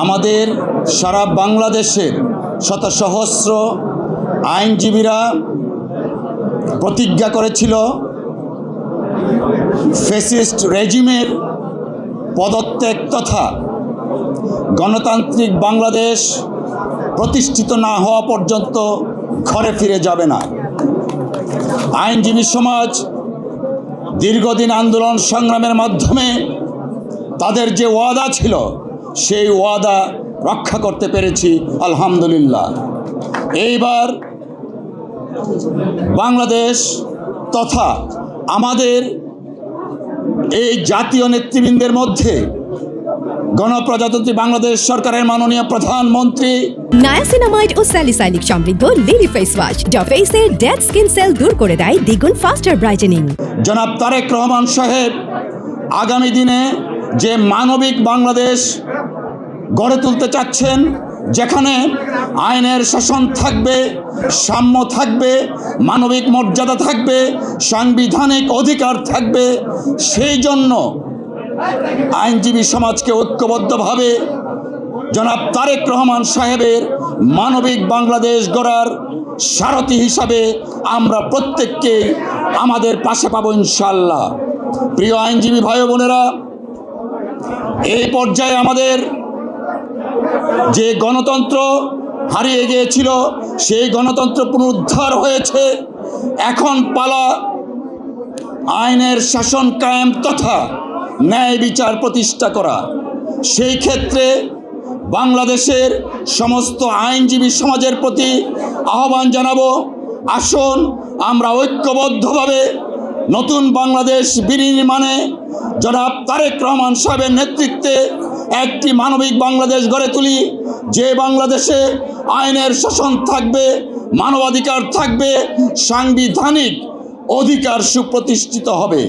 আমাদের সারা বাংলাদেশের শত সহস্র আইনজীবীরা প্রতিজ্ঞা করেছিল ফ্যাসিস্ট রেজিমের পদত্যাগ তথা গণতান্ত্রিক বাংলাদেশ প্রতিষ্ঠিত না হওয়া পর্যন্ত ঘরে ফিরে যাবে না। আইনজীবী সমাজ দীর্ঘদিন আন্দোলন সংগ্রামের মাধ্যমে তাদের যে ওয়াদা ছিল সেই ওয়াদা রক্ষা করতে পেরেছি আলহামদুলিল্লাহ। এইবার বাংলাদেশ তথা আমাদের এই জাতীয় নেতৃবৃন্দের মধ্যে গণপ্রজাতন্ত্রী বাংলাদেশ সরকারের মাননীয় প্রধানমন্ত্রী নায়াসিনামাইড ও স্যালিসাইলিক সমৃদ্ধ লিলি ফেস ওয়াশ যা ফেসের ডেড স্কিন সেল দূর করে দেয় দ্বিগুণ ফাস্টার ব্রাইটেনিং। জনাব তারেক রহমান সাহেব আগামী দিনে যে মানবিক বাংলাদেশ গড়ে তুলতে চাচ্ছেন, যেখানে আইনের শাসন থাকবে, সাম্য থাকবে, মানবিক মর্যাদা থাকবে, সাংবিধানিক অধিকার থাকবে, সেই জন্য আইনজীবী সমাজকে ঐক্যবদ্ধভাবে জনাব তারেক রহমান সাহেবের মানবিক বাংলাদেশ গড়ার সারথি হিসাবে আমরা প্রত্যেককেই আমাদের পাশে পাবো ইনশাআল্লাহ। প্রিয় আইনজীবী ভাই বোনেরা, এই পর্যায়ে আমাদের যে গণতন্ত্র হারিয়ে গিয়েছিল সেই গণতন্ত্র পুনরুদ্ধার হয়েছে। এখন পালা আইনের শাসন কায়েম তথা ন্যায় বিচার প্রতিষ্ঠা করা। সেই ক্ষেত্রে বাংলাদেশের সমস্ত আইনজীবী সমাজের প্রতি আহ্বান জানাবো, আসুন আমরা ঐক্যবদ্ধভাবে নতুন বাংলাদেশ বিনির্মাণে জনাব তারেক রহমান সাহেবের নেতৃত্বে একটি মানবিক বাংলাদেশ গড়ে তুলি, যে বাংলাদেশে আইনের শাসন থাকবে, মানবাধিকার থাকবে, সাংবিধানিক অধিকার সুপ্রতিষ্ঠিত হবে।